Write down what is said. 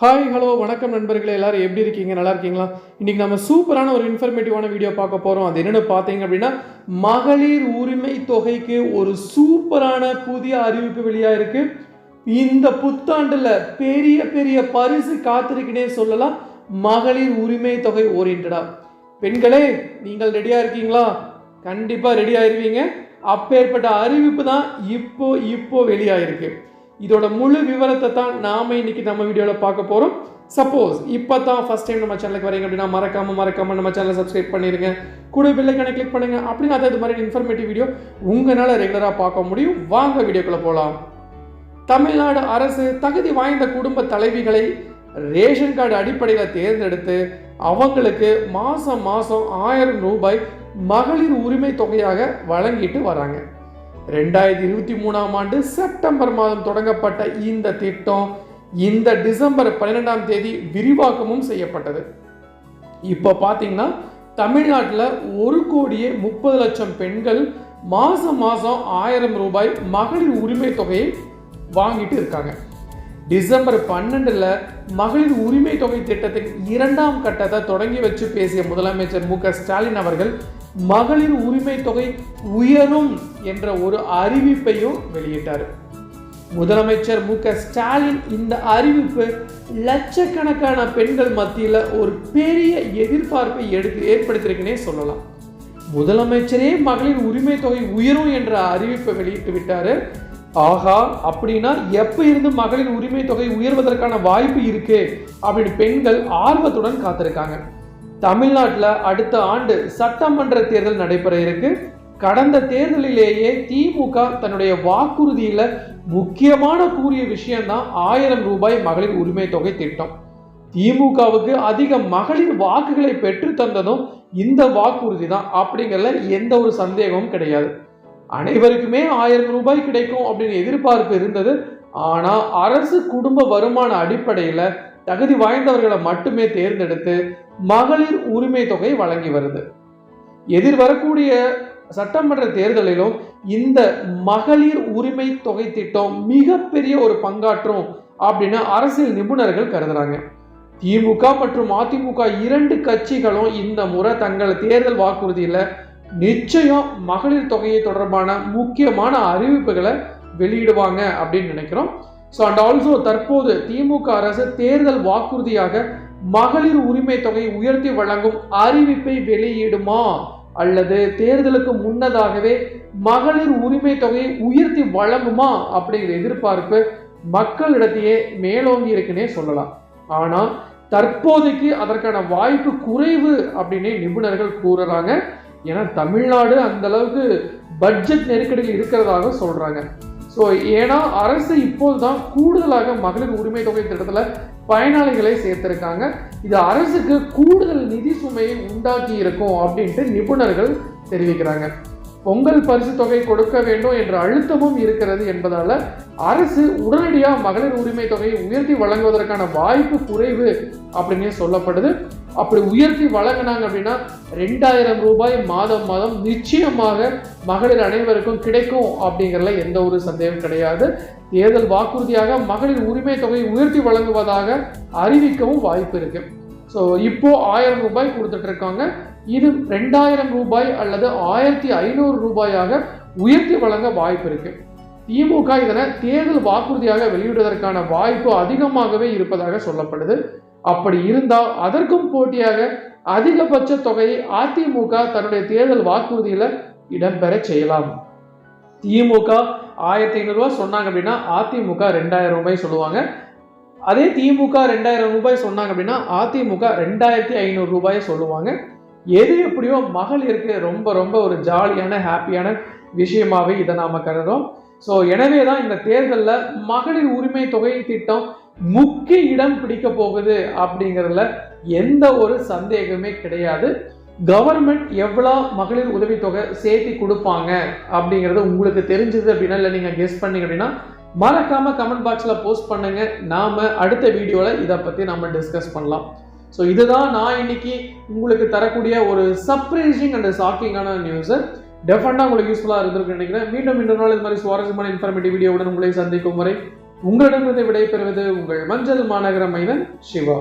Hi hello வணக்கம் நண்பர்களே, எல்லாரும் எப்படி இருக்கீங்க? நல்லா இருக்கீங்களா? இன்றைக்கி நம்ம சூப்பரான ஒரு இன்ஃபர்மேட்டிவான வீடியோ பார்க்க போகிறோம். அது என்னென்னு பார்த்தீங்க அப்படின்னா, மகளிர் உரிமை தொகைக்கு ஒரு சூப்பரான புதிய அறிவிப்பு வெளியாக இருக்குது. இந்த புத்தாண்டில் பெரிய பெரிய பரிசு காத்திருக்குன்னே சொல்லலாம். மகளிர் உரிமை தொகை ஓரியன்டா. பெண்களே, நீங்கள் ரெடியாக இருக்கீங்களா? கண்டிப்பாக ரெடி ஆயிருவீங்க. அப்பேற்பட்ட அறிவிப்பு தான் இப்போ வெளியாகிருக்கு. இதோட முழு விவரத்தை தான் நாம் இன்னைக்கு நம்ம வீடியோவில் பார்க்க போகிறோம். சப்போஸ் இப்போ தான் ஃபஸ்ட் டைம் நம்ம சேனலுக்கு வரீங்க அப்படின்னா மறக்காம நம்ம சேனலை சப்ஸ்கிரைப் பண்ணிடுங்க. கூட பெல் ஐகானை கிளிக் பண்ணுங்கள். அப்படின்னா அது மாதிரி இன்ஃபர்மேட்டிவ் வீடியோ உங்களால் ரெகுலராக பார்க்க முடியும். வாங்க வீடியோக்குள்ளே போகலாம். தமிழ்நாடு அரசு தகுதி வாய்ந்த குடும்ப தலைவிகளை ரேஷன் கார்டு அடிப்படையில் தேர்ந்தெடுத்து அவங்களுக்கு மாதம் 1000 ரூபாய் மகளிர் உரிமை தொகையாக வழங்கிட்டு வராங்க. 2023ஆம் ஆண்டு செப்டம்பர் மாதம் தொடங்கப்பட்ட இந்த திட்டம் இந்த டிசம்பர் 12ஆம் தேதி விரிவாக்கமும் செய்யப்பட்டது. இப்போ பார்த்தீங்கன்னா தமிழ்நாட்டில் 1,30,00,000 பெண்கள் மாதம் 1000 ரூபாய் மகளிர் உரிமை தொகையை வாங்கிட்டு இருக்காங்க. டிசம்பர் 12 மகளிர் உரிமை தொகை திட்டத்தின் 2ஆம் கட்டத்தை தொடங்கி வச்சு பேசிய முதலமைச்சர் மு.க. ஸ்டாலின் அவர்கள் மகளிர் உரிமை தொகை உயரும் என்ற ஒரு அறிவிப்பையும் வெளியிட்டார். முதலமைச்சர் மு.க. ஸ்டாலின் இந்த அறிவிப்பு லட்சக்கணக்கான பெண்கள் மத்தியில் ஒரு பெரிய எதிர்பார்ப்பை ஏற்படுத்தியிருக்குன்னே சொல்லலாம். முதலமைச்சரே மகளிர் உரிமை தொகை உயரும் என்ற அறிவிப்பை வெளியிட்டு விட்டாரு. ஆகா, அப்படின்னா எப்ப இருந்து மகளிர் உரிமை தொகை உயர்வதற்கான வாய்ப்பு இருக்கு அப்படின்னு பெண்கள் ஆர்வத்துடன் காத்திருக்காங்க. தமிழ்நாட்டில் அடுத்த ஆண்டு சட்டமன்ற தேர்தல் நடைபெற இருக்கு. கடந்த தேர்தலிலேயே திமுக தன்னுடைய வாக்குறுதியில முக்கியமான கூறிய விஷயம்தான் 1000 ரூபாய் மகளிர் உரிமை தொகை திட்டம். திமுகவுக்கு அதிக மகளிர் வாக்குகளை பெற்று தந்ததும் இந்த வாக்குறுதி தான் அப்படிங்கிறதுல எந்த ஒரு சந்தேகமும் கிடையாது. அனைவருக்குமே 1000 ரூபாய் கிடைக்கும் அப்படின்னு எதிர்பார்ப்பு இருந்தது. ஆனா அரசு குடும்ப வருமான அடிப்படையில் தகுதி வாய்ந்தவர்களை மட்டுமே தேர்ந்தெடுத்து மகளிர் உரிமை தொகை வழங்கி வருது. எதிர்வரக்கூடிய சட்டமன்ற தேர்தலிலும் இந்த மகளிர் உரிமை தொகை திட்டம் மிகப்பெரிய ஒரு பங்காற்றும் அப்படின்னு அரசியல் நிபுணர்கள் கருதுறாங்க. திமுக மற்றும் அதிமுக 2 கட்சிகளும் இந்த முறை தங்கள் தேர்தல் வாக்குறுதியில நிச்சயம் மகளிர் தொகையை தொடர்பான முக்கியமான அறிவிப்புகளை வெளியிடுவாங்க அப்படின்னு நினைக்கிறோம். ஸோ அண்ட் ஆல்சோ தற்போது திமுக அரசு தேர்தல் வாக்குறுதியாக மகளிர் உரிமை தொகை உயர்த்தி வழங்கும் அறிவிப்பை வெளியிடுமா அல்லது தேர்தலுக்கு முன்னதாகவே மகளிர் உரிமை தொகையை உயர்த்தி வழங்குமா அப்படிங்கிற எதிர்பார்ப்பு மக்களிடத்தையே மேலோங்கி இருக்குன்னே சொல்லலாம். ஆனால் தற்போதைக்கு அதற்கான வாய்ப்பு குறைவு அப்படின்னு நிபுணர்கள் கூறுறாங்க. ஏன்னா தமிழ்நாடு அந்த அளவுக்கு பட்ஜெட் நெருக்கடியில் இருக்கிறதாக சொல்றாங்க. ஸோ ஏன்னா அரசு இப்போதுதான் கூடுதலாக மகளிர் உரிமை தொகை திட்டத்தில் பயனாளிகளை சேர்த்திருக்காங்க. இது அரசுக்கு கூடுதல் நிதி சுமையை உண்டாக்கி இருக்கும் அப்படின்ட்டு நிபுணர்கள் தெரிவிக்கிறாங்க. பொங்கல் பரிசு தொகை கொடுக்க வேண்டும் என்ற அழுத்தமும் இருக்கிறது என்பதால அரசு உடனடியாக மகளிர் உரிமை தொகையை உயர்த்தி வழங்குவதற்கான வாய்ப்பு குறைவு அப்படின்னு சொல்லப்படுது. அப்படி உயர்த்தி வழங்கினாங்க அப்படின்னா 2000 ரூபாய் மாதம் நிச்சயமாக மகளிர் அனைவருக்கும் கிடைக்கும் அப்படிங்கிறதுல எந்த ஒரு சந்தேகம் கிடையாது. தேர்தல் வாக்குறுதியாக மகளிர் உரிமை தொகையை உயர்த்தி வழங்குவதாக அறிவிக்கவும் வாய்ப்பு இருக்கு. ஸோ இப்போ 1000 ரூபாய் கொடுத்துட்டு இருக்காங்க. இது 2000 ரூபாய் அல்லது 1500 ரூபாயாக உயர்த்தி வழங்க வாய்ப்பு இருக்கு. திமுக இதனை தேர்தல் வாக்குறுதியாக வெளியிடுவதற்கான வாய்ப்பு அதிகமாகவே இருப்பதாக சொல்லப்படுது. அப்படி இருந்தால் அதற்கும் போட்டியாக அதிகபட்ச தொகையை அதிமுக தன்னுடைய தேர்தல் வாக்குறுதியில இடம்பெற செய்யலாம். திமுக 1500 ரூபாய் சொன்னாங்க அப்படின்னா அதிமுக 2000 ரூபாய் சொல்லுவாங்க. அதே திமுக 2000 ரூபாய் சொன்னாங்க அப்படின்னா அதிமுக 2500 ரூபாய் சொல்லுவாங்க. எது எப்படியோ மகளிருக்கு ரொம்ப ஒரு ஜாலியான ஹாப்பியான விஷயமாவே இதை நாம கருதுறோம். ஸோ எனவே தான் இந்த தேர்தலில் மகளிர் உரிமை தொகை திட்டம் முக்கிய இடம் பிடிக்க போகுது அப்படிங்கிறதுல எந்த ஒரு சந்தேகமே கிடையாது. கவர்மெண்ட் எவ்வளோ மகளிர் உதவித்தொகை சேர்த்து கொடுப்பாங்க அப்படிங்கிறது உங்களுக்கு தெரிஞ்சது அப்படின்னா, இல்லை நீங்கள் கெஸ் பண்ணீங்க அப்படின்னா மறக்காம கமெண்ட் பாக்ஸில் போஸ்ட் பண்ணுங்க. நாம அடுத்த வீடியோவில் இதை பற்றி நம்ம டிஸ்கஸ் பண்ணலாம். ஸோ இதுதான் நான் இன்னைக்கு உங்களுக்கு தரக்கூடிய ஒரு சர்ப்ரைசிங் அண்ட் ஷாக்கிங்கான நியூஸு. டெஃபினட்டாக உங்களுக்கு யூஸ்ஃபுல்லாக இருந்திருக்குன்னு நினைக்கிறேன். மீண்டும் இன்னொரு நாள் இது மாதிரி சுவாரஸ்யமான இன்ஃபர்மேட்டிவ் வீடியோவுடன் உங்களை சந்திக்கும் வரை உங்களிடமிருந்து விடைபெறுவது உங்கள் மஞ்சள் மாநகர மைனன் சிவா.